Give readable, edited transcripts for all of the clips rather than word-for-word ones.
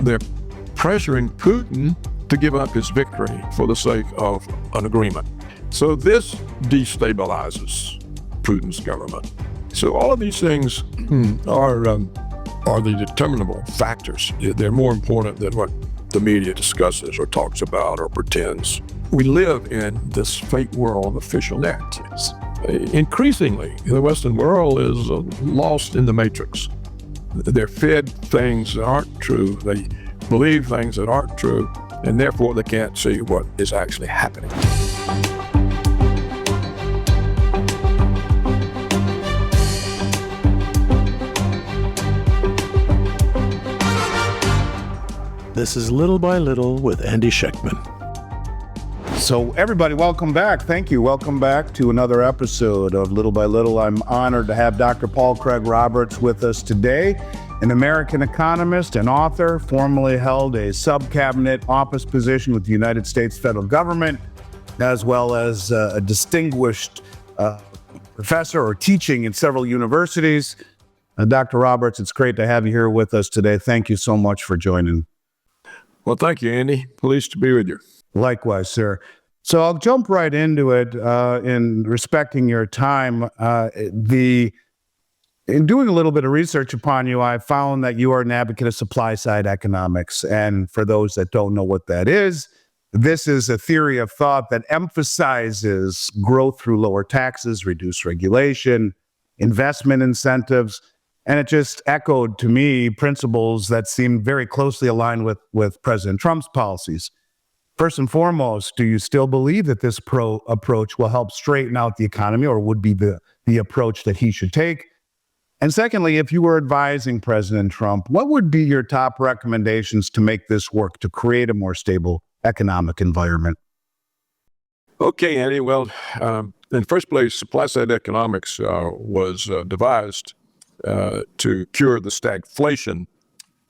they're pressuring Putin to give up his victory for the sake of an agreement. So this destabilizes Putin's government. So all of these things are the determinable factors. They're more important than what the media discusses or talks about or pretends. We live in this fake world of official narratives. Increasingly, the Western world is lost in the matrix. They're fed things that aren't true. They believe things that aren't true, and therefore they can't see what is actually happening. This is Little by Little with Andy Schechtman. So everybody, welcome back. Thank you. Welcome back to another episode of Little by Little. I'm honored to have Dr. Paul Craig Roberts with us today, an American economist and author, formerly held a sub-cabinet office position with the United States federal government, as well as a distinguished professor or teaching in several universities. Dr. Roberts, it's great to have you here with us today. Thank you so much for joining. Well, thank you, Andy. Pleased to be with you. Likewise, sir. So I'll jump right into it in respecting your time. In doing a little bit of research upon you, I found that you are an advocate of supply-side economics. And for those that don't know what that is, this is a theory of thought that emphasizes growth through lower taxes, reduced regulation, investment incentives. And it just echoed to me principles that seem very closely aligned with President Trump's policies. First and foremost, do you still believe that this approach will help straighten out the economy, or would be the approach that he should take? And secondly, if you were advising President Trump, what would be your top recommendations to make this work, to create a more stable economic environment? Okay, Andy. Well, in the first place, supply-side economics was devised to cure the stagflation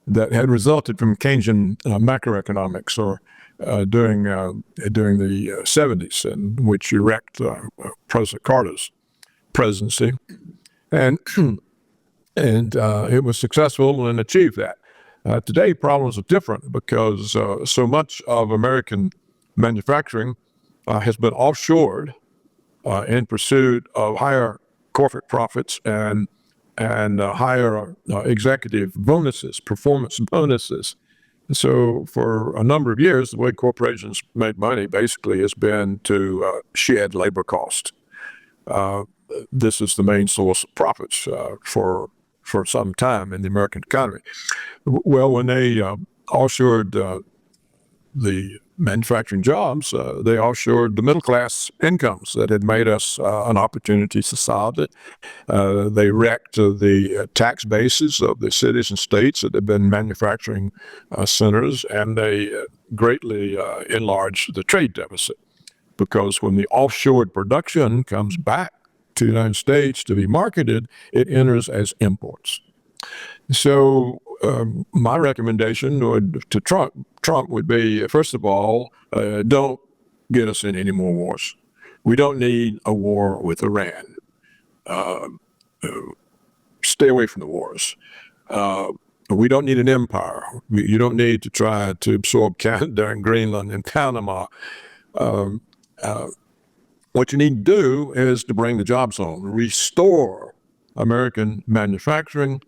that had resulted from Keynesian macroeconomics, or during the 70s, in which you wrecked President Carter's presidency, and it was successful and achieved that. Today, problems are different because so much of American manufacturing has been offshored in pursuit of higher corporate profits and higher executive bonuses, performance bonuses. So for a number of years, the way corporations make money basically has been to shed labor cost. This is the main source of profits for some time in the American economy. Well, when they offshored the manufacturing jobs, they offshored the middle class incomes that had made us an opportunity society. They wrecked the tax bases of the cities and states that had been manufacturing centers, and they greatly enlarged the trade deficit. Because when the offshored production comes back to the United States to be marketed, it enters as imports. So my recommendation to Trump would be, first of all, don't get us in any more wars. We don't need a war with Iran. Stay away from the wars. We don't need an empire. You don't need to try to absorb Canada and Greenland and Panama. What you need to do is to bring the jobs home, restore American manufacturing,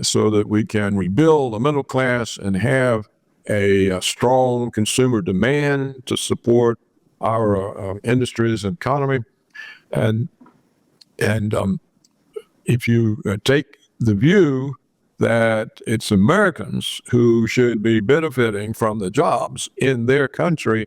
so that we can rebuild the middle class and have a strong consumer demand to support our industries and economy. And if you take the view that it's Americans who should be benefiting from the jobs in their country,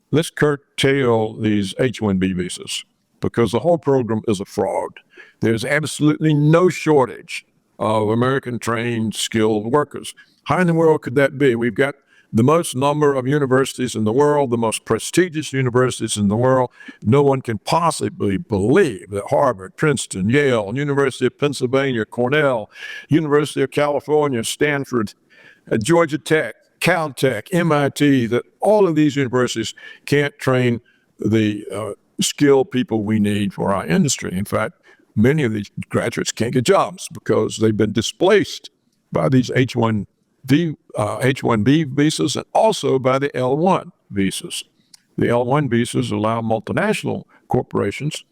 let's curtail these H-1B visas, because the whole program is a fraud. There's absolutely no shortage of American trained, skilled workers. How in the world could that be? We've got the most number of universities in the world, the most prestigious universities in the world. No one can possibly believe that Harvard, Princeton, Yale, University of Pennsylvania, Cornell, University of California, Stanford, Georgia Tech, Caltech, MIT, that all of these universities can't train the skilled people we need for our industry. In fact, many of these graduates can't get jobs because they've been displaced by these H-1B H-1B visas and also by the L-1 visas. The L-1 visas allow multinational corporations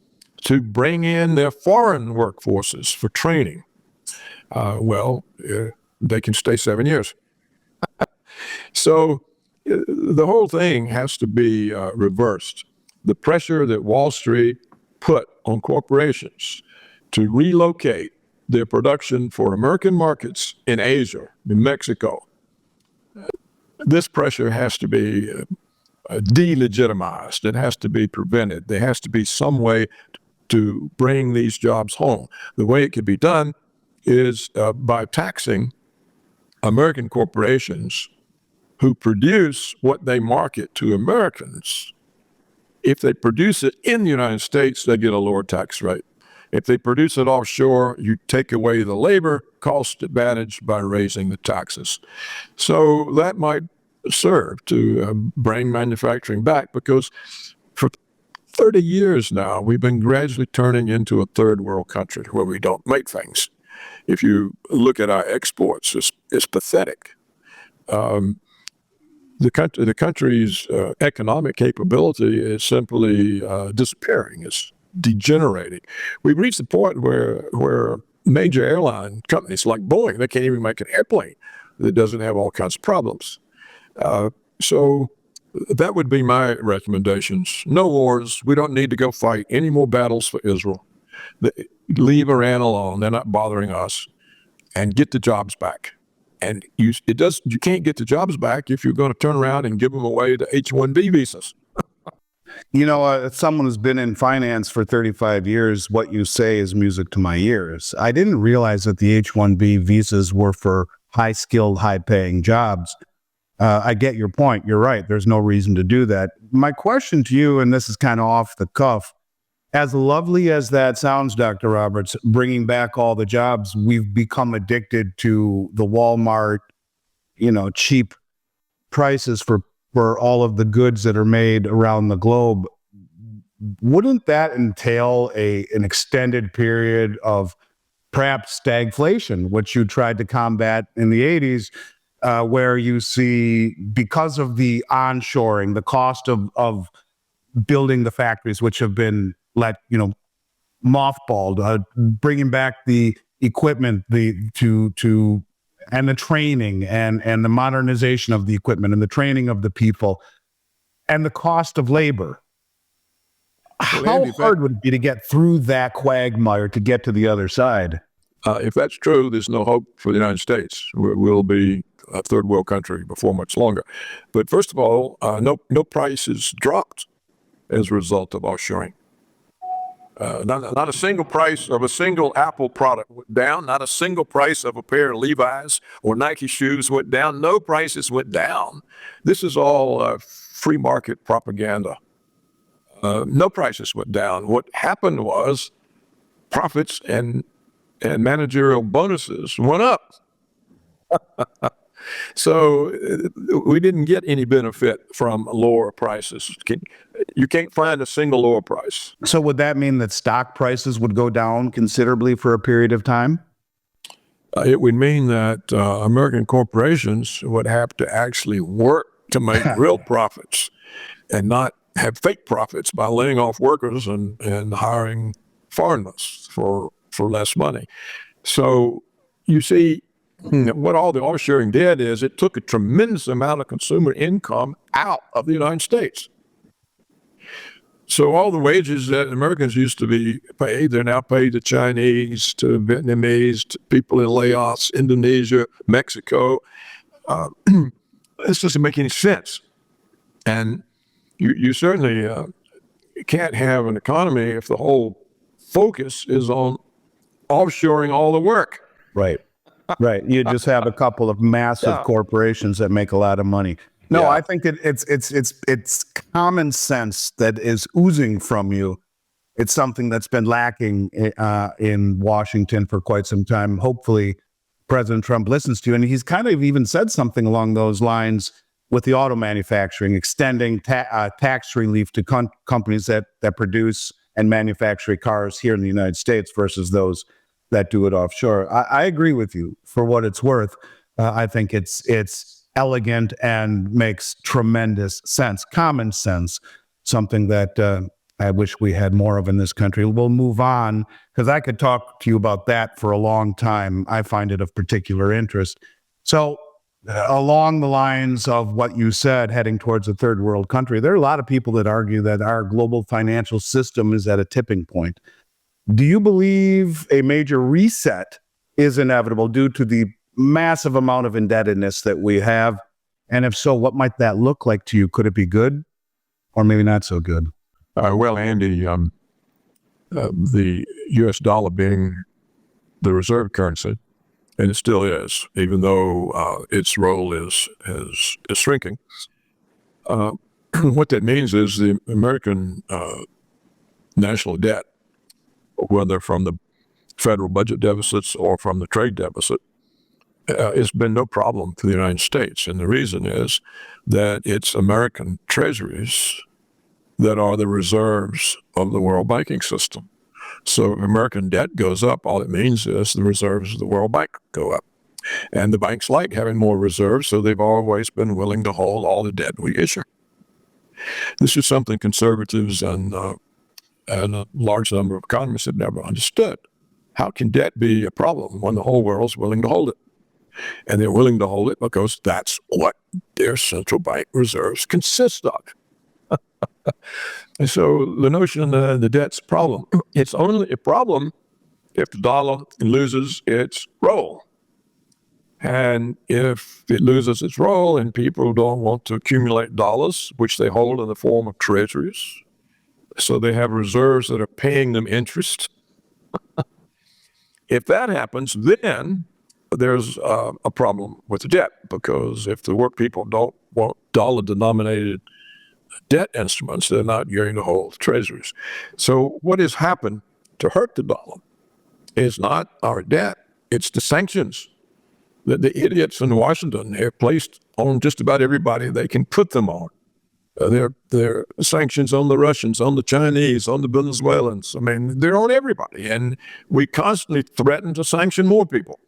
to bring in their foreign workforces for training. They can stay 7 years. So the whole thing has to be reversed. The pressure that Wall Street put on corporations to relocate their production for American markets in Asia, in Mexico, this pressure has to be delegitimized. It has to be prevented. There has to be some way to bring these jobs home. The way it can be done is by taxing American corporations who produce what they market to Americans. If they produce it in the United States, they get a lower tax rate. If they produce it offshore, you take away the labor cost advantage by raising the taxes. So that might serve to bring manufacturing back, because for 30 years now, we've been gradually turning into a third world country where we don't make things. If you look at our exports, it's pathetic. The country's economic capability is simply disappearing. It's degenerating. We've reached the point where major airline companies like Boeing, they can't even make an airplane that doesn't have all kinds of problems. So that would be my recommendations. No wars. We don't need to go fight any more battles for Israel. Leave Iran alone. They're not bothering us. And get the jobs back. And you can't get the jobs back if you're going to turn around and give them away to H-1B visas. You know, as someone who's been in finance for 35 years, what you say is music to my ears. I didn't realize that the H-1B visas were for high-skilled, high-paying jobs. I get your point. You're right. There's no reason to do that. My question to you, and this is kind of off the cuff, as lovely as that sounds, Dr. Roberts, bringing back all the jobs, we've become addicted to the Walmart, cheap prices for all of the goods that are made around the globe. Wouldn't that entail an extended period of perhaps stagflation, which you tried to combat in the 80s, where you see, because of the onshoring, the cost of building the factories, which have been mothballed, bringing back the equipment, and the training and the modernization of the equipment and the training of the people and the cost of labor. How hard would it be to get through that quagmire to get to the other side? If that's true, there's no hope for the United States. We'll be a third world country before much longer. But first of all, no prices dropped as a result of offshoring. Not a single price of a single Apple product went down. Not a single price of a pair of Levi's or Nike shoes went down. No prices went down. This is all free market propaganda. No prices went down. What happened was profits and managerial bonuses went up. So we didn't get any benefit from lower prices. You can't find a single lower price. So would that mean that stock prices would go down considerably for a period of time? It would mean that American corporations would have to actually work to make real profits and not have fake profits by laying off workers and hiring foreigners for less money. So you see, what all the offshoring did is it took a tremendous amount of consumer income out of the United States. So all the wages that Americans used to be paid, they're now paid to Chinese, to Vietnamese, to people in Laos, Indonesia, Mexico. This doesn't make any sense. And you certainly can't have an economy if the whole focus is on offshoring all the work. Right. Right. You just have a couple of massive corporations that make a lot of money. No, yeah. I think it's common sense that is oozing from you. It's something that's been lacking in Washington for quite some time. Hopefully, President Trump listens to you, and he's kind of even said something along those lines with the auto manufacturing, extending tax relief to companies that produce and manufacture cars here in the United States versus those that do it offshore. I agree with you for what it's worth. I think it's elegant and makes tremendous sense. Common sense, something that I wish we had more of in this country. We'll move on because I could talk to you about that for a long time. I find it of particular interest. So along the lines of what you said, heading towards a third world country, there are a lot of people that argue that our global financial system is at a tipping point. Do you believe a major reset is inevitable due to the massive amount of indebtedness that we have? And if so, what might that look like to you? Could it be good or maybe not so good? Well, Andy, the U.S. dollar being the reserve currency, and it still is, even though its role is shrinking. What that means is the American national debt, whether from the federal budget deficits or from the trade deficit, it's been no problem for the United States. And the reason is that it's American treasuries that are the reserves of the world banking system. So if American debt goes up, all it means is the reserves of the World Bank go up. And the banks like having more reserves, so they've always been willing to hold all the debt we issue. This is something conservatives and a large number of economists have never understood. How can debt be a problem when the whole world's willing to hold it? And they're willing to hold it because that's what their central bank reserves consist of. And so the notion that the debt's a problem, it's only a problem if the dollar loses its role. And if it loses its role and people don't want to accumulate dollars, which they hold in the form of treasuries, so they have reserves that are paying them interest. If that happens, then there's a problem with the debt, because if the work people don't want dollar-denominated debt instruments, they're not going to hold treasuries. So what has happened to hurt the dollar is not our debt, it's the sanctions that the idiots in Washington have placed on just about everybody they can put them on. They're sanctions on the Russians, on the Chinese, on the Venezuelans. I mean, they're on everybody. And we constantly threaten to sanction more people.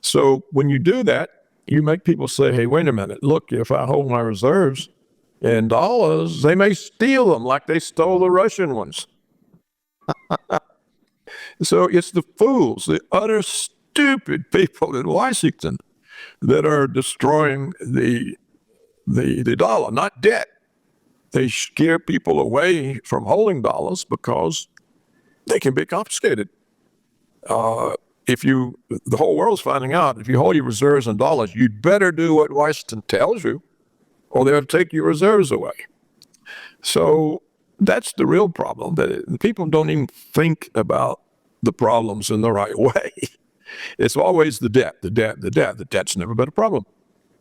So when you do that, you make people say, hey, wait a minute, look, if I hold my reserves in dollars, they may steal them like they stole the Russian ones. So it's the fools, the utter stupid people in Washington that are destroying the dollar, not debt. They scare people away from holding dollars because they can be confiscated. The whole world's finding out, if you hold your reserves in dollars, you'd better do what Washington tells you, or they'll take your reserves away. So that's the real problem. That people don't even think about the problems in the right way. It's always the debt, the debt, the debt. The debt's never been a problem.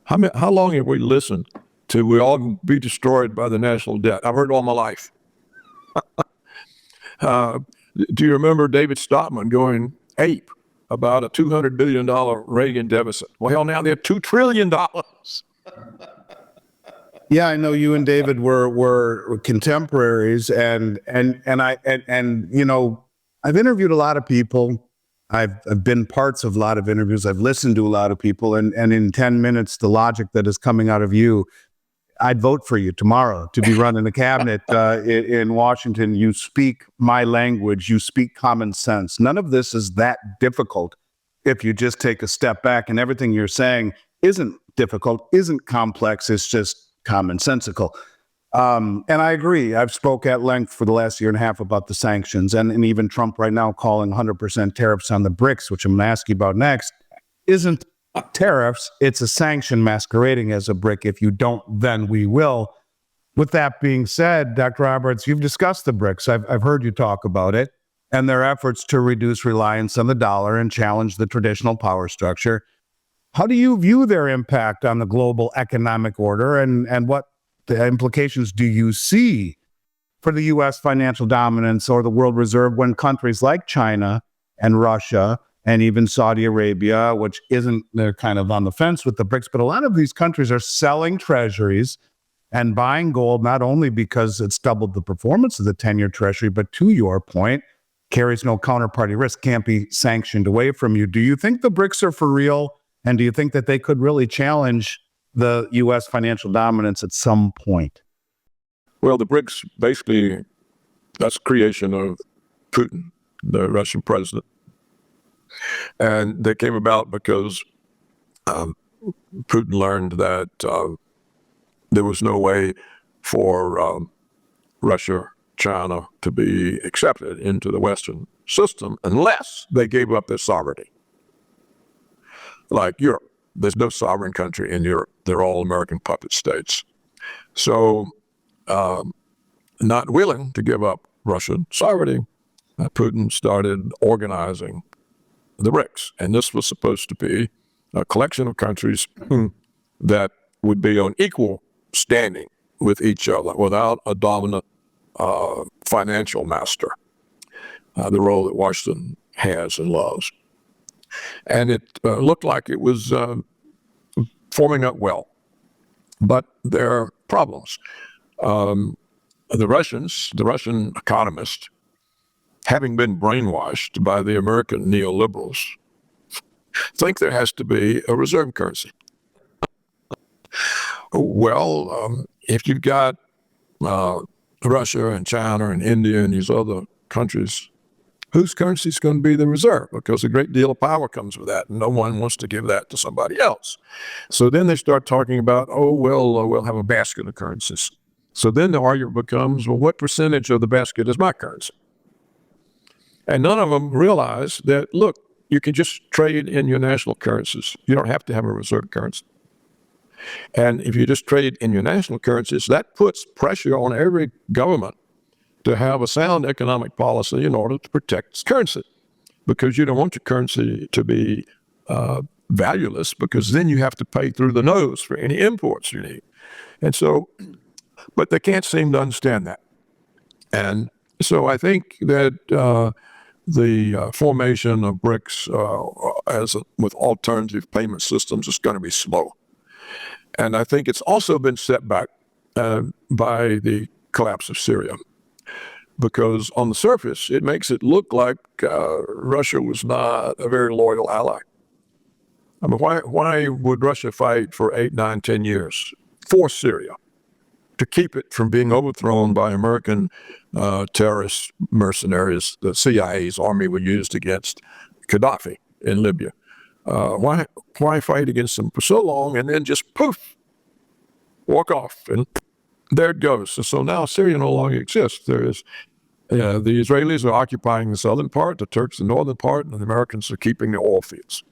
How long have we listened to we all be destroyed by the national debt? I've heard it all my life. Do you remember David Stockman going ape about a $200 billion Reagan deficit? Well, hell, now they're $2 trillion. Yeah, I know you and David were contemporaries, and you know, I've interviewed a lot of people. I've been parts of a lot of interviews. I've listened to a lot of people, and in 10 minutes, the logic that is coming out of you, I'd vote for you tomorrow to be running the cabinet in Washington. You speak my language. You speak common sense. None of this is that difficult if you just take a step back, and everything you're saying isn't difficult, isn't complex. It's just commonsensical. And I agree. I've spoke at length for the last year and a half about the sanctions, and even Trump right now calling 100% tariffs on the BRICS, which I'm going to ask you about next, isn't tariffs. It's a sanction masquerading as a brick. If you don't, then we will. With that being said, Dr. Roberts, you've discussed the BRICS. I've heard you talk about it and their efforts to reduce reliance on the dollar and challenge the traditional power structure. How do you view their impact on the global economic order, and what the implications do you see for the U.S. financial dominance or the world reserve when countries like China and Russia and even Saudi Arabia, which isn't, they're kind of on the fence with the BRICS, but a lot of these countries are selling treasuries and buying gold, not only because it's doubled the performance of the 10-year treasury, but to your point, carries no counterparty risk, can't be sanctioned away from you. Do you think the BRICS are for real? And do you think that they could really challenge the U.S. financial dominance at some point? Well, the BRICS basically, that's creation of Putin, the Russian president. And they came about because Putin learned that there was no way for Russia, China to be accepted into the Western system unless they gave up their sovereignty. Like Europe, there's no sovereign country in Europe. They're all American puppet states. So not willing to give up Russian sovereignty, Putin started organizing the BRICS. And this was supposed to be a collection of countries that would be on equal standing with each other without a dominant financial master, the role that Washington has and loves. And it looked like it was forming up well. But there are problems. The Russian economists, having been brainwashed by the American neoliberals, think there has to be a reserve currency. Well, if you've got Russia and China and India and these other countries, whose currency is going to be the reserve? Because a great deal of power comes with that, and no one wants to give that to somebody else. So then they start talking about, we'll have a basket of currencies. So then the argument becomes, well, what percentage of the basket is my currency? And none of them realize that, look, you can just trade in your national currencies. You don't have to have a reserve currency. And if you just trade in your national currencies, that puts pressure on every government to have a sound economic policy in order to protect its currency, because you don't want your currency to be valueless, because then you have to pay through the nose for any imports you need. And so, but they can't seem to understand that. And so I think that the formation of BRICS with alternative payment systems is going to be slow. And I think it's also been set back by the collapse of Syria, because on the surface, it makes it look like Russia was not a very loyal ally. I mean, why would Russia fight for 8, 9, 10 years for Syria to keep it from being overthrown by American terrorist mercenaries? The CIA's army were used against Gaddafi in Libya. Why fight against them for so long and then just poof, walk off, and there it goes. So now Syria no longer exists. There is, the Israelis are occupying the southern part, the Turks the northern part, and the Americans are keeping the oil fields.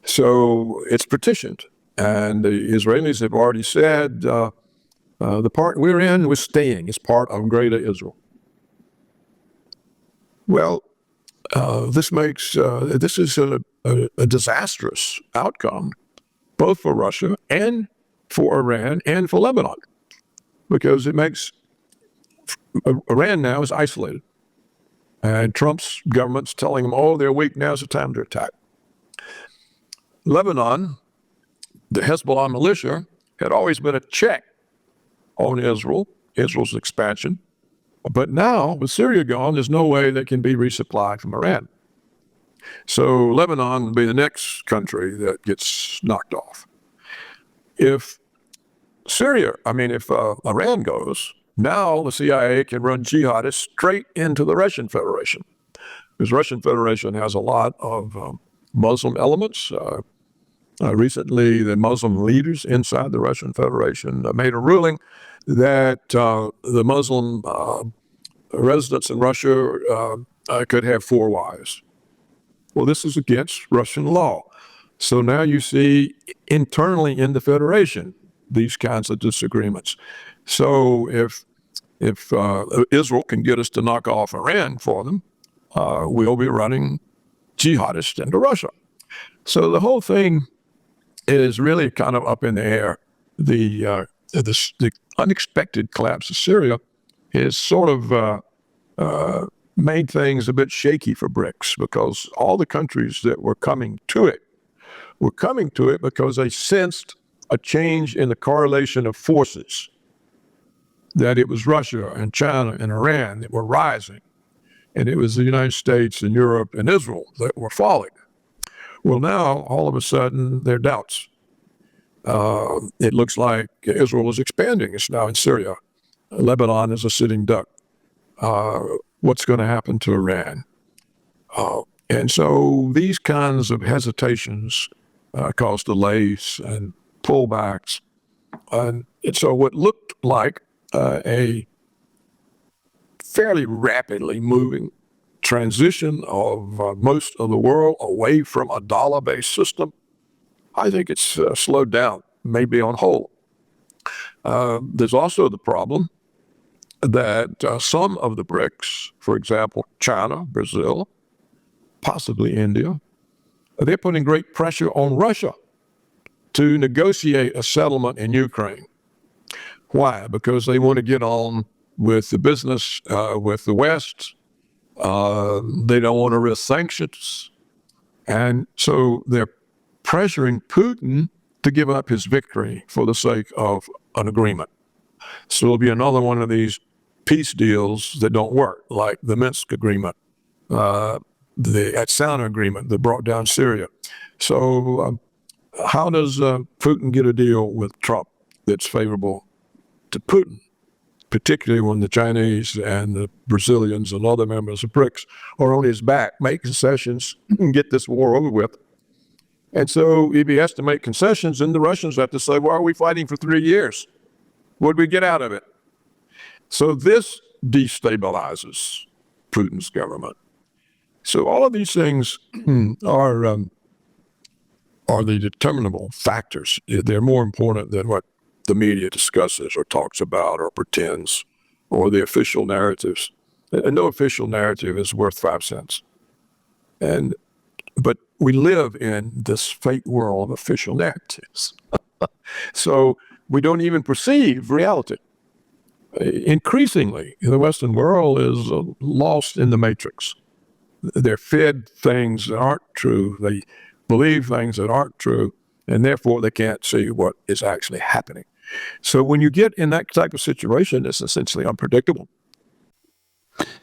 So it's partitioned, and the Israelis have already said the part we're in, we're staying. It's part of Greater Israel. Well, this is a disastrous outcome, both for Russia and for Iran and for Lebanon, because it makes Iran now is isolated, and Trump's government's telling them, they're weak, now's the time to attack. Lebanon, the Hezbollah militia, had always been a check on Israel's expansion. But now, with Syria gone, there's no way they can be resupplied from Iran. So Lebanon will be the next country that gets knocked off. If Iran goes, now the CIA can run jihadists straight into the Russian Federation, because Russian Federation has a lot of Muslim elements. Recently, the Muslim leaders inside the Russian Federation made a ruling that the Muslim residents in Russia could have 4 wives. Well, this is against Russian law. So now you see internally in the Federation these kinds of disagreements. So if Israel can get us to knock off Iran for them, we'll be running jihadists into Russia. So the whole thing is really kind of up in the air. The unexpected collapse of Syria has sort of made things a bit shaky for BRICS, because all the countries that were coming to it because they sensed a change in the correlation of forces, that it was Russia and China and Iran that were rising, and it was the United States and Europe and Israel that were falling. Well, now all of a sudden there are doubts. It looks like Israel is expanding. It's now in Syria. Lebanon is a sitting duck. What's going to happen to Iran? And so these kinds of hesitations cause delays and pullbacks. And so what looked like a fairly rapidly moving transition of most of the world away from a dollar-based system, I think it's slowed down, maybe on hold. There's also the problem that some of the BRICS, for example, China, Brazil, possibly India, they're putting great pressure on Russia to negotiate a settlement in Ukraine. Why? Because they want to get on with the business with the West. They don't want to risk sanctions. And so they're pressuring Putin to give up his victory for the sake of an agreement. So it'll be another one of these peace deals that don't work, like the Minsk agreement, the Atsana agreement that brought down Syria. So how does Putin get a deal with Trump that's favorable to Putin, particularly when the Chinese and the Brazilians and other members of BRICS are on his back, make concessions and get this war over with? And so if he has to make concessions, then the Russians have to say, why are we fighting for 3 years? What did we get out of it? So this destabilizes Putin's government. So all of these things are the determinable factors. They're more important than what the media discusses or talks about or pretends, or the official narratives. And no official narrative is worth 5 cents. But we live in this fake world of official narratives. So we don't even perceive reality. Increasingly, the Western world is lost in the matrix. They're fed things that aren't true. They believe things that aren't true, and therefore they can't see what is actually happening. So when you get in that type of situation, it's essentially unpredictable.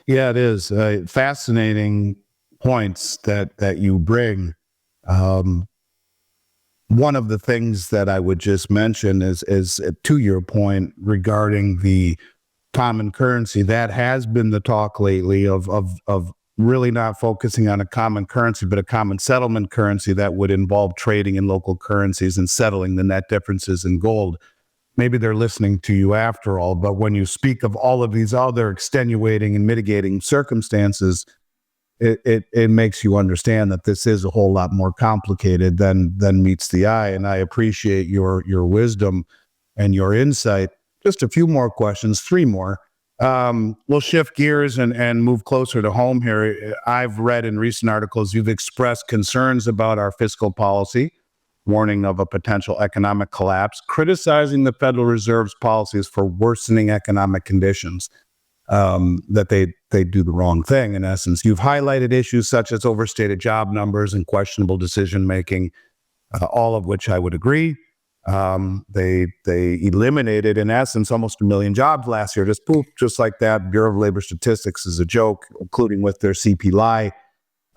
Yeah, it is. Fascinating points that you bring. One of the things that I would just mention is to your point regarding the common currency. That has been the talk lately of really not focusing on a common currency, but a common settlement currency that would involve trading in local currencies and settling the net differences in gold. Maybe they're listening to you after all, but when you speak of all of these other extenuating and mitigating circumstances, it makes you understand that this is a whole lot more complicated than meets the eye. And I appreciate your wisdom and your insight. Just a few more questions, 3 more. We'll shift gears and move closer to home here. I've read in recent articles you've expressed concerns about our fiscal policy, warning of a potential economic collapse, criticizing the Federal Reserve's policies for worsening economic conditions, that they do the wrong thing, in essence. You've highlighted issues such as overstated job numbers and questionable decision-making, all of which I would agree. They eliminated, in essence, almost 1 million jobs last year, just poof, just like that. Bureau of Labor Statistics is a joke, including with their CPI.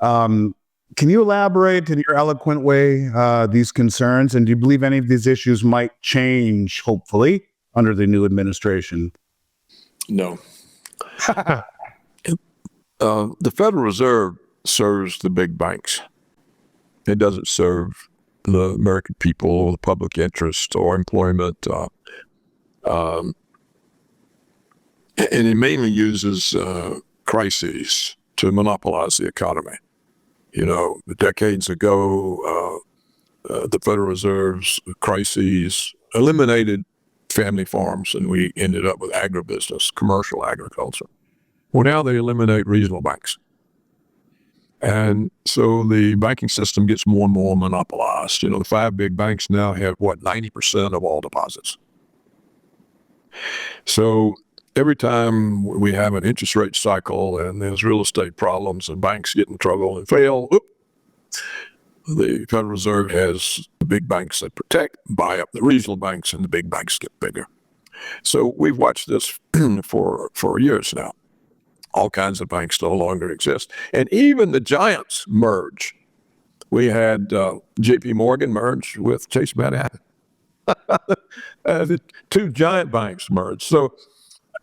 Can you elaborate in your eloquent way these concerns? And do you believe any of these issues might change, hopefully, under the new administration? No. The Federal Reserve serves the big banks. It doesn't serve the American people or the public interest or employment. And it mainly uses crises to monopolize the economy. You know, decades ago, the Federal Reserve's crises eliminated family farms, and we ended up with agribusiness, commercial agriculture. Well, now they eliminate regional banks. And so the banking system gets more and more monopolized. You know, the 5 big banks now have, 90% of all deposits. So every time we have an interest rate cycle and there's real estate problems and banks get in trouble and fail, the Federal Reserve has the big banks that protect, buy up the regional banks, and the big banks get bigger. So we've watched this for years now. All kinds of banks no longer exist. And even the giants merge. We had J.P. Morgan merge with Chase Manhattan. The two giant banks merged. So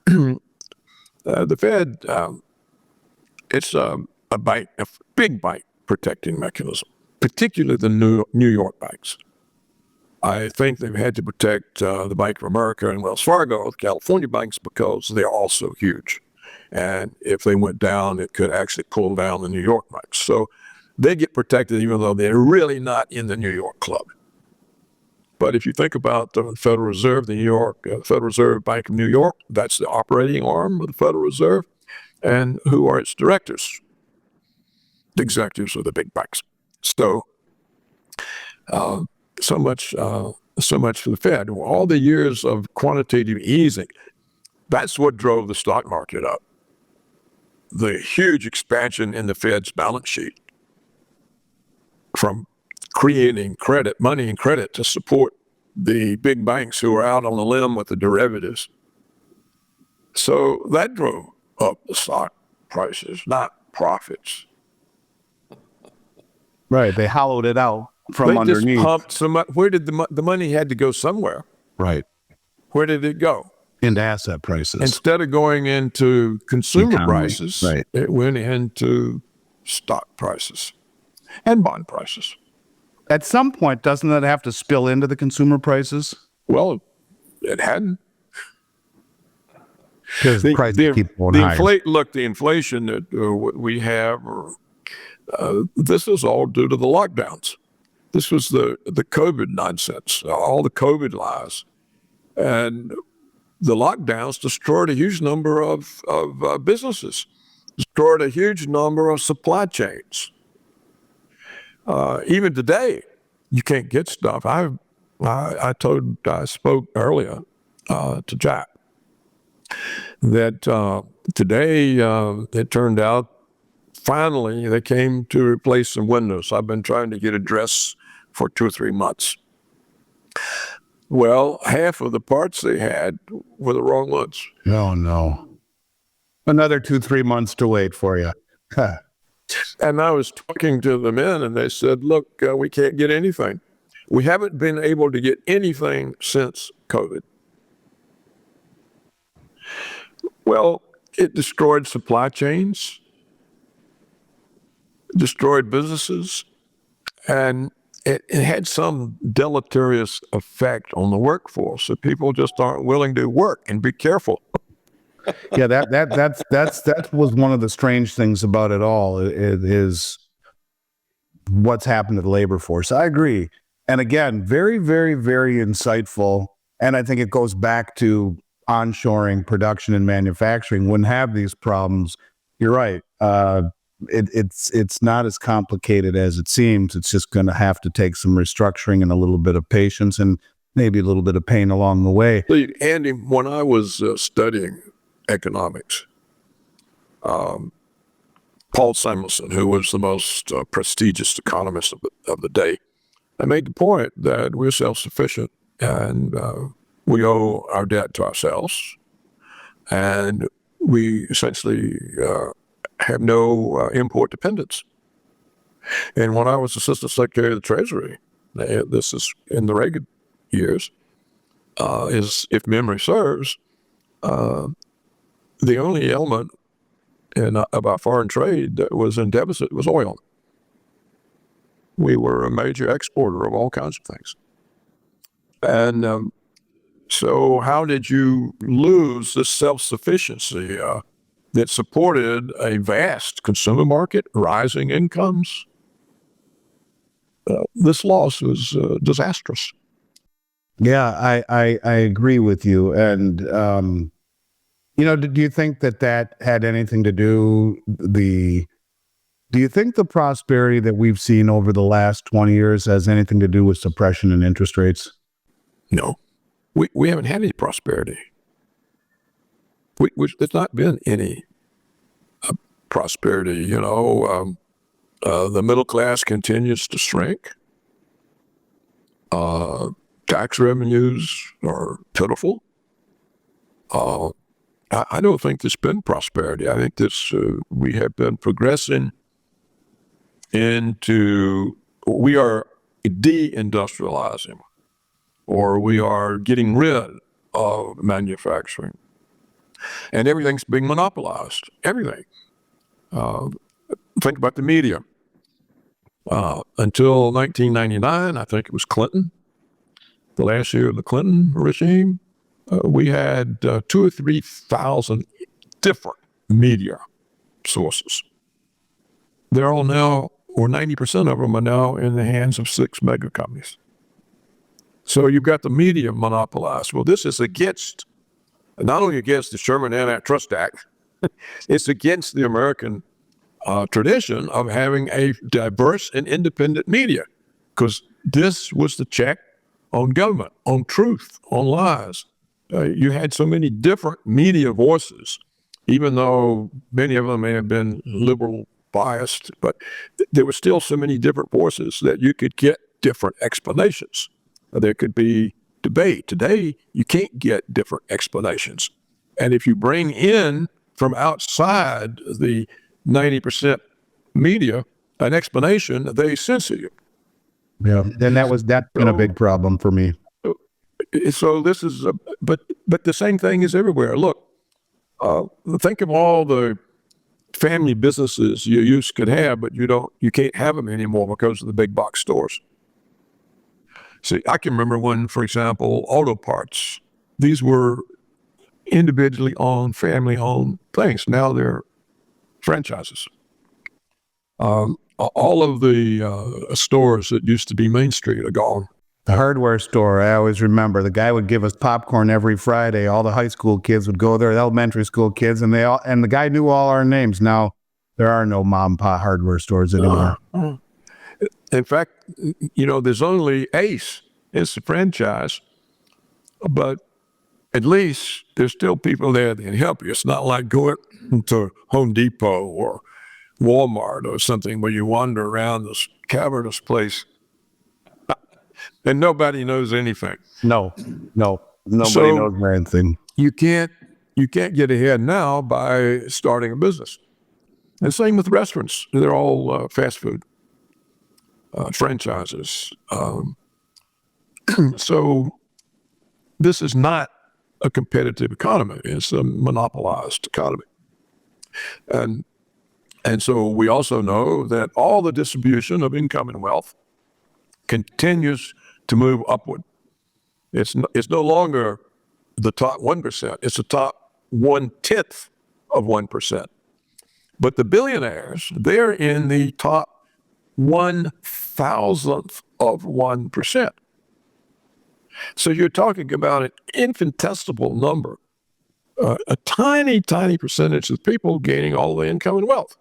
the Fed, it's a bank, a big bank protecting mechanism, particularly the New York banks. I think they've had to protect the Bank of America and Wells Fargo, the California banks, because they're also huge. And if they went down, it could actually pull down the New York banks. So they get protected even though they're really not in the New York club. But if you think about the Federal Reserve, the Federal Reserve Bank of New York, that's the operating arm of the Federal Reserve. And who are its directors? The executives of the big banks. So, so much for the Fed. All the years of quantitative easing, that's what drove the stock market up. The huge expansion in the Fed's balance sheet from creating credit, money and credit to support the big banks who are out on the limb with the derivatives. So that drove up the stock prices, not profits. Right. They hollowed it out from They underneath. just pumped so much. Where did the money had to go somewhere? Right. Where did it go? Into asset prices. Instead of going into consumer Economy, prices, right. It went into stock prices and bond prices. At some point, doesn't that have to spill into the consumer prices? Well, it hadn't. Because the prices keep going higher. The inflation that we have, this is all due to the lockdowns. This was the COVID nonsense, all the COVID lies. And the lockdowns destroyed a huge number of businesses, destroyed a huge number of supply chains. Even today, you can't get stuff. I spoke earlier to Jack that today it turned out finally they came to replace some windows. I've been trying to get a dress for 2 or 3 months. Well, half of the parts they had were the wrong ones. Oh, no. Another 2-3 months to wait for you. And I was talking to the men, and they said, look, we can't get anything. We haven't been able to get anything since COVID. Well, it destroyed supply chains, destroyed businesses, and it had some deleterious effect on the workforce. So people just aren't willing to work and be careful. Yeah, that was one of the strange things about it all is what's happened to the labor force. I agree. And again, very, very, very insightful. And I think it goes back to onshoring production and manufacturing. Wouldn't have these problems. You're right. It's not as complicated as it seems. It's just going to have to take some restructuring and a little bit of patience and maybe a little bit of pain along the way. See, Andy, when I was studying economics, Paul Samuelson, who was the most prestigious economist of the day, I made the point that we're self-sufficient and we owe our debt to ourselves, and we essentially have no import dependence. And when I was Assistant Secretary of the Treasury, this is in the Reagan years, if memory serves, the only element of our foreign trade that was in deficit was oil. We were a major exporter of all kinds of things. And so how did you lose this self-sufficiency that supported a vast consumer market, rising incomes? This loss was disastrous. Yeah, I agree with you. And, do you think that had anything to do do you think the prosperity that we've seen over the last 20 years has anything to do with suppression in interest rates? No, we haven't had any prosperity. There's not been any prosperity. The middle class continues to shrink. Tax revenues are pitiful. I don't think there's been prosperity. I think we have been progressing into we are deindustrializing, or we are getting rid of manufacturing, and everything's being monopolized. Everything. Think about the media. Until 1999, I think it was Clinton, the last year of the Clinton regime, we had 2,000 or 3,000 different media sources. They're all now, or 90% of them are now in the hands of 6 mega companies. So you've got the media monopolized. Well, this is against, not only against the Sherman Antitrust Act, it's against the American tradition of having a diverse and independent media, because this was the check on government, on truth, on lies. You had so many different media voices, even though many of them may have been liberal biased, but there were still so many different voices that you could get different explanations. There could be debate. Today, you can't get different explanations. And if you bring in from outside the 90% media an explanation, they censor you. Yeah, then that's been a big problem for me. So this is, but the same thing is everywhere. Look, think of all the family businesses you used could have, but you can't have them anymore because of the big box stores. See, I can remember when, for example, auto parts, these were individually owned, family-owned things. Now they're franchises. All of the stores that used to be Main Street are gone. The hardware store, I always remember, the guy would give us popcorn every Friday. All the high school kids would go there, the elementary school kids, and the guy knew all our names. Now there are no mom and pop hardware stores anymore. In fact, there's only Ace. It's a franchise, but at least there's still people there that can help you. It's not like going to Home Depot or Walmart or something where you wander around this cavernous place and nobody knows anything. No, nobody knows anything. You can't get ahead now by starting a business. And same with restaurants. They're all fast food franchises. So this is not a competitive economy. It's a monopolized economy. And so we also know that all the distribution of income and wealth continues to move upward. It's no longer the top 1%. It's the top 1/10 of 1%. But the billionaires, they're in the top 1,000th of 1%. So you're talking about an infinitesimal number, a tiny, tiny percentage of people gaining all the income and wealth.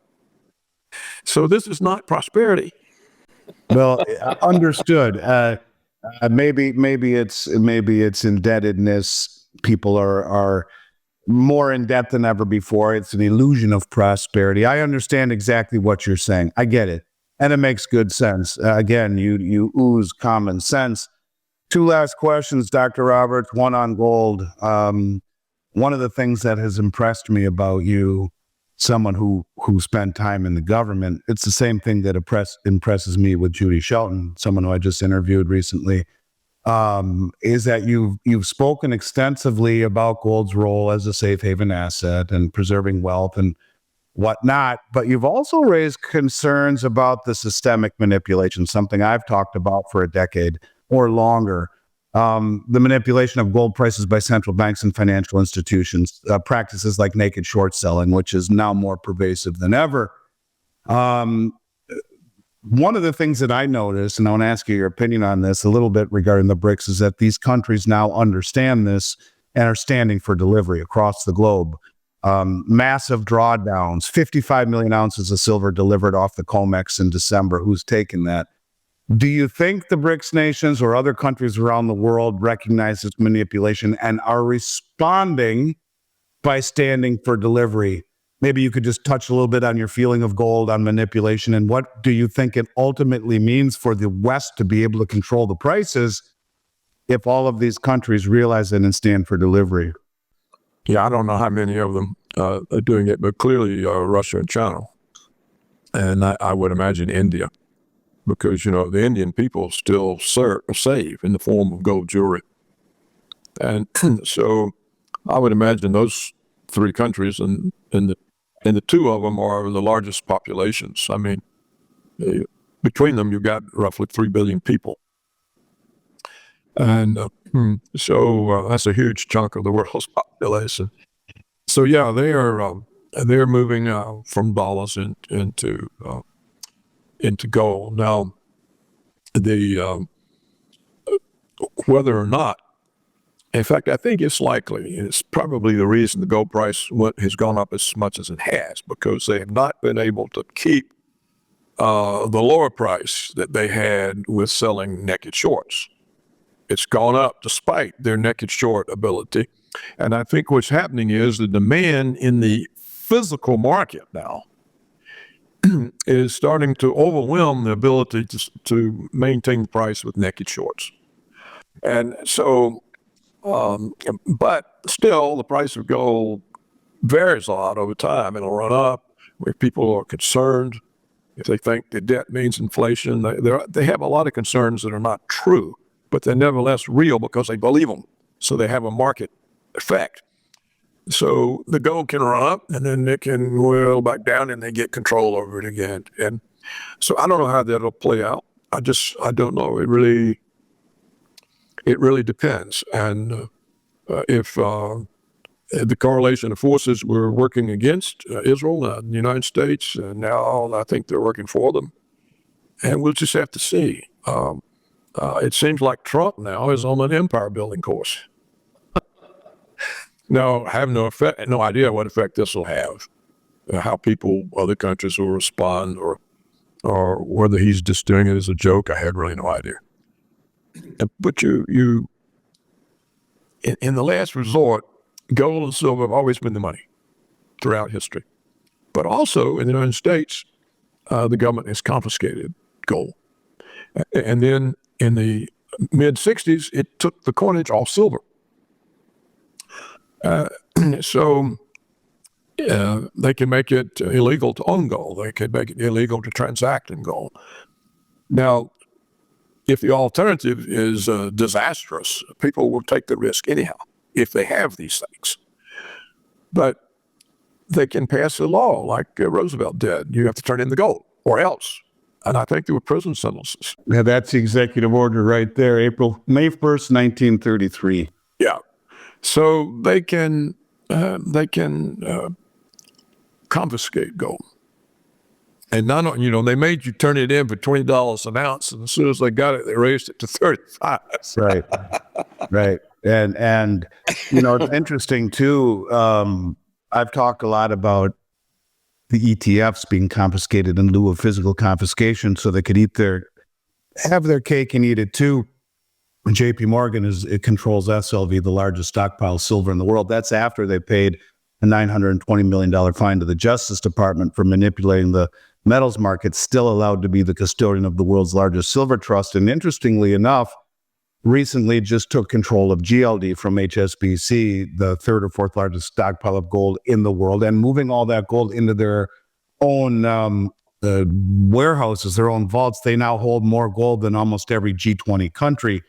So this is not prosperity. Well, understood. Maybe it's indebtedness. People are more in debt than ever before. It's an illusion of prosperity. I understand exactly what you're saying. I get it, and it makes good sense. Again, you ooze common sense. 2 last questions, Dr. Roberts. One on gold. One of the things that has impressed me about you, someone who spent time in the government, it's the same thing that impresses me with Judy Shelton, someone who I just interviewed recently, is that you've spoken extensively about gold's role as a safe haven asset and preserving wealth and whatnot, but you've also raised concerns about the systemic manipulation, something I've talked about for a decade or longer. The manipulation of gold prices by central banks and financial institutions, practices like naked short selling, which is now more pervasive than ever. One of the things that I noticed, and I want to ask you your opinion on this a little bit regarding the BRICS, is that these countries now understand this and are standing for delivery across the globe. Massive drawdowns, 55 million ounces of silver delivered off the COMEX in December. Who's taken that? Do you think the BRICS nations or other countries around the world recognize this manipulation and are responding by standing for delivery? Maybe you could just touch a little bit on your feeling of gold, on manipulation, and what do you think it ultimately means for the West to be able to control the prices if all of these countries realize it and stand for delivery? Yeah, I don't know how many of them are doing it, but clearly Russia and China, and I would imagine India. because, the Indian people still save in the form of gold jewelry. And so I would imagine those three countries and the two of them are the largest populations. I mean, between them, you've got roughly 3 billion people. And so that's a huge chunk of the world's population. So yeah, they're moving from dollars into gold. Now, whether or not, in fact, I think it's likely, and it's probably the reason the gold price has gone up as much as it has, because they have not been able to keep the lower price that they had with selling naked shorts. It's gone up despite their naked short ability. And I think what's happening is the demand in the physical market now is starting to overwhelm the ability to maintain price with naked shorts. And so, but still, the price of gold varies a lot over time. It'll run up if people are concerned, if they think the debt means inflation. They have a lot of concerns that are not true, but they're nevertheless real because they believe them. So they have a market effect. So the gold can run up and then it can well back down and they get control over it again. And so I don't know how that'll play out. I don't know. It really depends. And if the correlation of forces were working against Israel and the United States, and now I think they're working for them. And we'll just have to see. It seems like Trump now is on an empire building course. Now, I have no idea what effect this will have, how other countries will respond, or whether he's just doing it as a joke. I have really no idea. But in the last resort, gold and silver have always been the money throughout history. But also in the United States, the government has confiscated gold. And then in the mid-'60s, it took the coinage off silver. So they can make it illegal to own gold. They can make it illegal to transact in gold. Now, if the alternative is disastrous, people will take the risk anyhow if they have these things. But they can pass a law like Roosevelt did. You have to turn in the gold or else. And I think there were prison sentences. Yeah, that's the executive order right there, May 1st, 1933. Yeah. So they can confiscate gold. And they made you turn it in for $20 an ounce, and as soon as they got it, they raised it to 35. Right. And it's interesting too. I've talked a lot about the ETFs being confiscated in lieu of physical confiscation, so they could have their cake and eat it too. JP Morgan controls SLV, the largest stockpile of silver in the world. That's after they paid a $920 million fine to the Justice Department for manipulating the metals market, still allowed to be the custodian of the world's largest silver trust. And interestingly enough, recently just took control of GLD from HSBC, the third or fourth largest stockpile of gold in the world, and moving all that gold into their own warehouses, their own vaults. They now hold more gold than almost every G20 country.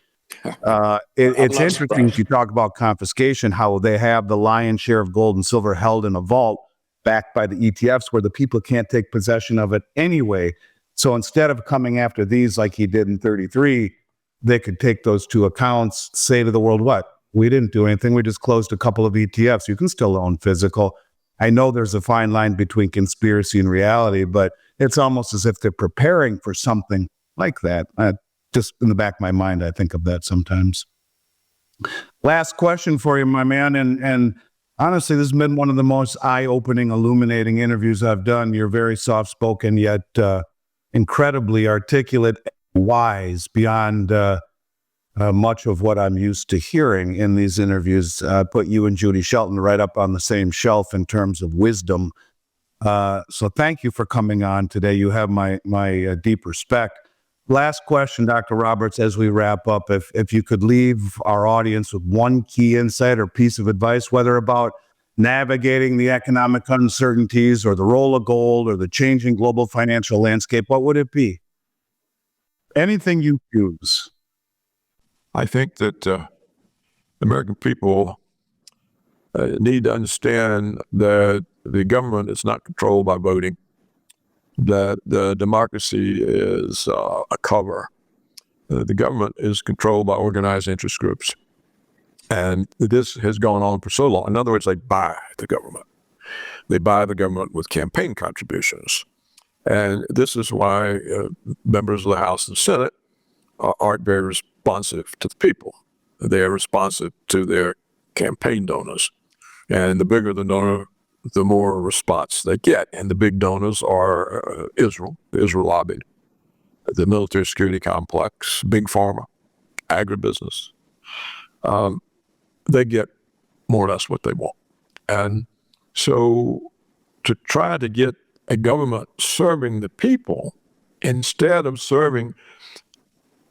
It's interesting if you talk about confiscation, how they have the lion's share of gold and silver held in a vault backed by the ETFs where the people can't take possession of it anyway. So instead of coming after these like he did in 33, they could take those two accounts, say to the world, what? We didn't do anything. We just closed a couple of ETFs. You can still own physical. I know there's a fine line between conspiracy and reality, but it's almost as if they're preparing for something like that. Just in the back of my mind, I think of that sometimes. Last question for you, my man. And honestly, this has been one of the most eye-opening, illuminating interviews I've done. You're very soft-spoken, yet incredibly articulate, wise, beyond much of what I'm used to hearing in these interviews. Put you and Judy Shelton right up on the same shelf in terms of wisdom. So thank you for coming on today. You have my deep respect. Last question, Dr. Roberts, as we wrap up, if you could leave our audience with one key insight or piece of advice, whether about navigating the economic uncertainties or the role of gold or the changing global financial landscape, what would it be? Anything you choose. I think that American people need to understand that the government is not controlled by voting, that the democracy is a cover. The government is controlled by organized interest groups. And this has gone on for so long. In other words, they buy the government. They buy the government with campaign contributions. And this is why members of the House and Senate aren't very responsive to the people. They are responsive to their campaign donors. And the bigger the donor, the more response they get. And the big donors are Israel, the Israel lobby, the military security complex, big pharma, agribusiness. They get more or less what they want. And so to try to get a government serving the people instead of serving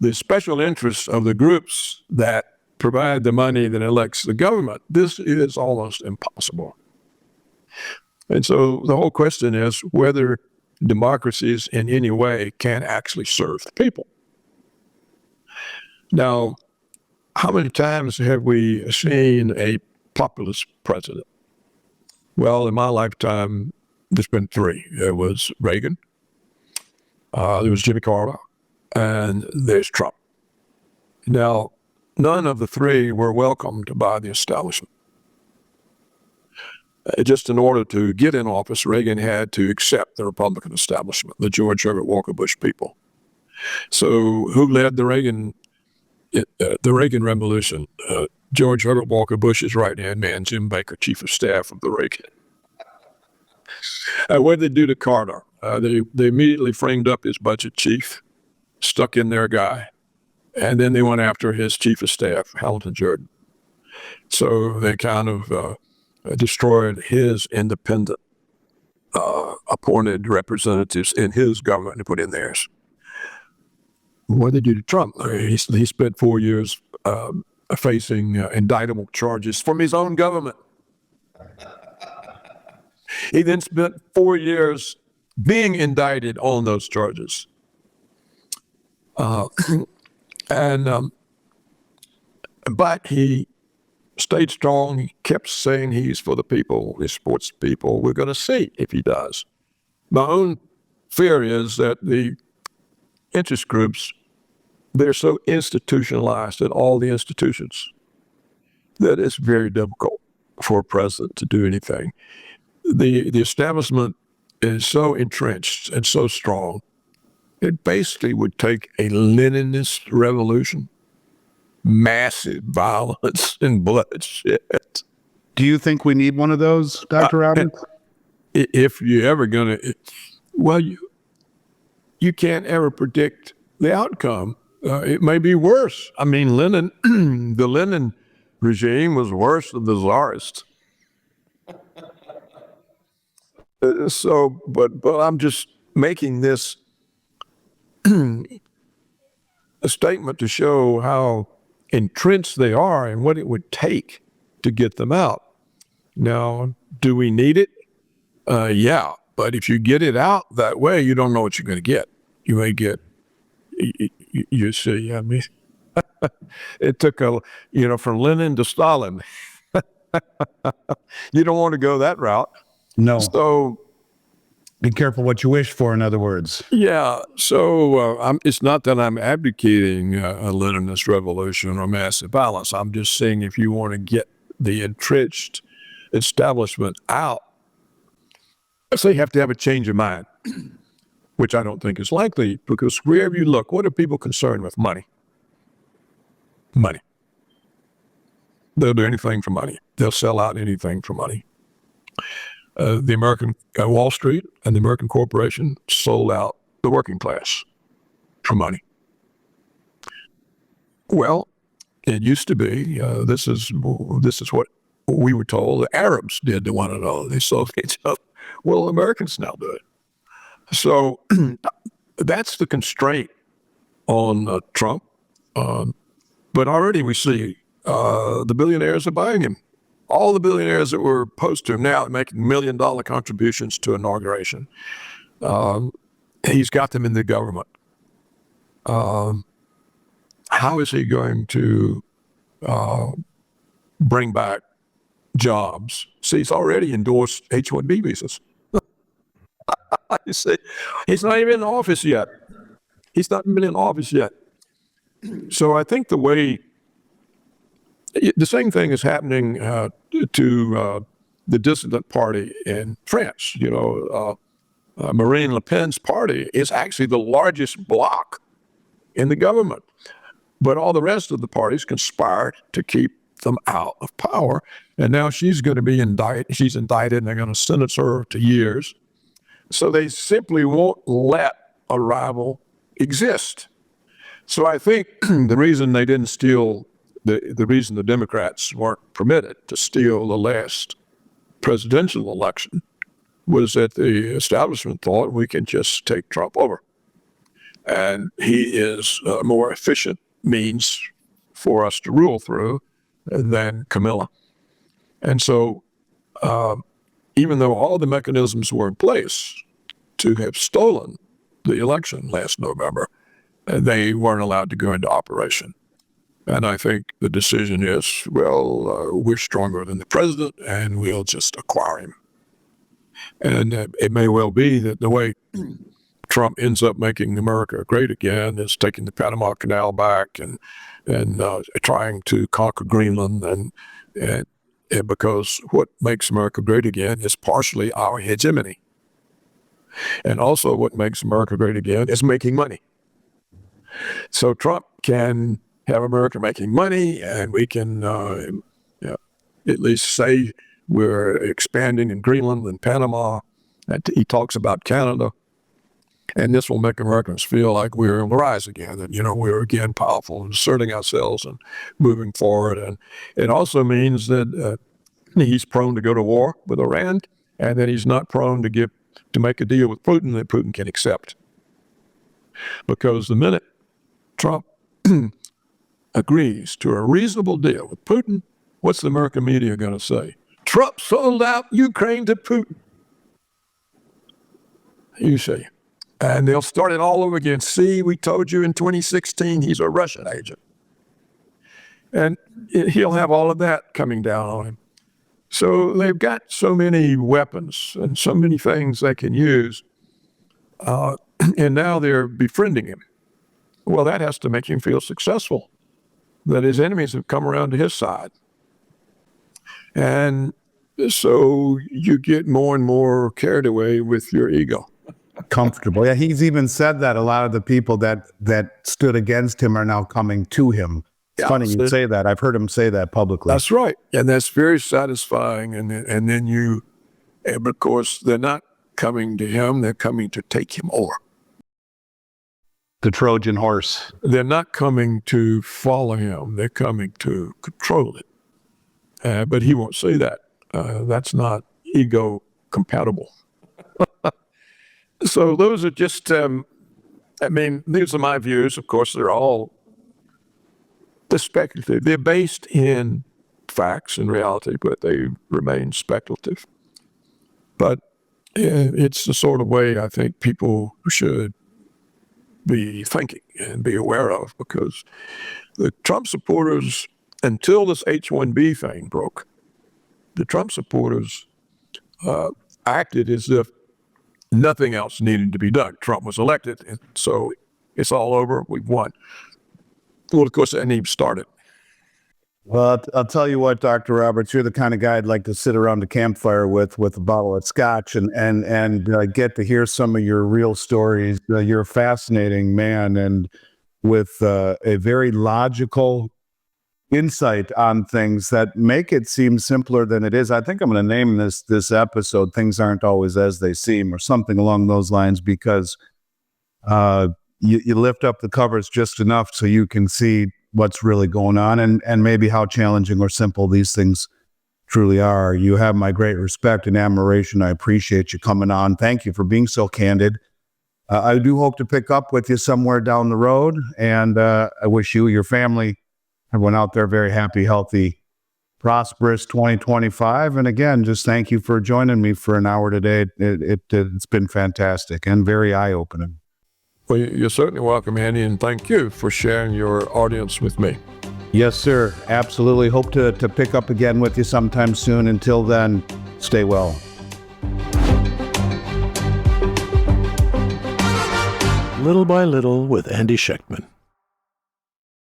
the special interests of the groups that provide the money that elects the government, this is almost impossible. And so the whole question is whether democracies in any way can actually serve the people. Now, how many times have we seen a populist president? Well, in my lifetime, there's been three. There was Reagan, there was Jimmy Carter, and there's Trump. Now, none of the three were welcomed by the establishment. Just in order to get in office, Reagan had to accept the Republican establishment, the George Herbert Walker Bush people. So who led the Reagan Revolution? George Herbert Walker Bush's right-hand man, Jim Baker, chief of staff of the Reagan. What did they do to Carter? They immediately framed up his budget chief, stuck in their guy, and then they went after his chief of staff, Hamilton Jordan. So they kind of destroyed his independent appointed representatives in his government and put in theirs. What did they do to Trump? He spent 4 years facing indictable charges from his own government. He then spent 4 years being indicted on those charges. But he stayed strong. He kept saying he's for the people, he supports the people. We're going to see if he does. My own fear is that the interest groups, they're so institutionalized in all the institutions that it's very difficult for a president to do anything. The establishment is so entrenched and so strong, it basically would take a Leninist revolution, massive violence and bloodshed. Do you think we need one of those, Dr. Roberts? If you're ever going to, well, you can't ever predict the outcome. It may be worse. I mean, Lenin, the Lenin regime was worse than the Tsarist. But I'm just making this a statement to show how entrenched they are and what it would take to get them out. Now, do we need it? Yeah, but if you get it out that way, you don't know what you're going to get. You may get, you see, I mean, it took from Lenin to Stalin. You don't want to go that route. No. So be careful what you wish for, in other words. Yeah. So it's not that I'm advocating a Leninist revolution or massive violence. I'm just saying if you want to get the entrenched establishment out, so you have to have a change of mind, which I don't think is likely, because wherever you look, what are people concerned with? Money. Money. They'll do anything for money. They'll sell out anything for money. The American Wall Street and the American corporation sold out the working class for money. Well, it used to be, this is what we were told the Arabs did to one another. They sold each other. Well, Americans now do it. So that's the constraint on Trump. But already we see the billionaires are buying him. All the billionaires that were opposed to him now are making $1 million contributions to inauguration. He's got them in the government. how is he going to bring back jobs? See, he's already endorsed H-1B visas. You see, he's not even in office yet. He's not even in office yet. So I think the same thing is happening to the dissident party in France. Marine Le Pen's party is actually the largest bloc in the government. But all the rest of the parties conspired to keep them out of power. And now she's going to be indicted. She's indicted, and they're going to sentence her to years. So they simply won't let a rival exist. So I think the reason they didn't steal, the reason the Democrats weren't permitted to steal the last presidential election was that the establishment thought we can just take Trump over. And he is a more efficient means for us to rule through than Camilla. And so even though all the mechanisms were in place to have stolen the election last November, they weren't allowed to go into operation. And I think the decision is, we're stronger than the president, and we'll just acquire him. And it may well be that the way Trump ends up making America great again is taking the Panama Canal back and trying to conquer Greenland, and because what makes America great again is partially our hegemony. And also what makes America great again is making money. So Trump can have America making money, and we can at least say we're expanding in Greenland and Panama. And he talks about Canada. And this will make Americans feel like we're on the rise again, and, we're again powerful and asserting ourselves and moving forward. And it also means that he's prone to go to war with Iran, and that he's not prone to make a deal with Putin that Putin can accept. Because the minute Trump agrees to a reasonable deal with Putin, what's the American media going to say? Trump sold out Ukraine to Putin. You see. And they'll start it all over again. See, we told you in 2016 he's a Russian agent. And he'll have all of that coming down on him. So they've got so many weapons and so many things they can use. And now they're befriending him. Well, that has to make him feel successful, that his enemies have come around to his side. And so you get more and more carried away with your ego. Comfortable. Yeah, he's even said that a lot of the people that stood against him are now coming to him. It's funny you say that. I've heard him say that publicly. That's right. And that's very satisfying. And then of course, they're not coming to him. They're coming to take him over. The Trojan horse. They're not coming to follow him. They're coming to control it. But he won't say that. That's not ego compatible. So those are just, these are my views. Of course, they're speculative. They're based in facts and reality, but they remain speculative. But it's the sort of way I think people should be thinking and be aware of, because the Trump supporters, until this H-1B thing broke, the Trump supporters acted as if nothing else needed to be done. Trump was elected, and so it's all over. We've won. Well, of course, that hadn't even started. Well, I'll tell you what, Dr. Roberts, you're the kind of guy I'd like to sit around the campfire with a bottle of scotch and get to hear some of your real stories. You're a fascinating man, and with a very logical insight on things that make it seem simpler than it is. I think I'm going to name this episode "Things Aren't Always As They Seem" or something along those lines, because you lift up the covers just enough so you can see what's really going on, and maybe how challenging or simple these things truly are. You have my great respect and admiration. I appreciate you coming on. Thank you for being so candid. I do hope to pick up with you somewhere down the road, and I wish you, your family, everyone out there, very happy, healthy, prosperous 2025. And again, just thank you for joining me for an hour today. It's been fantastic and very eye-opening. Well, you're certainly welcome, Andy, and thank you for sharing your audience with me. Yes, sir. Absolutely. Hope to pick up again with you sometime soon. Until then, stay well. Little by Little with Andy Schechtman.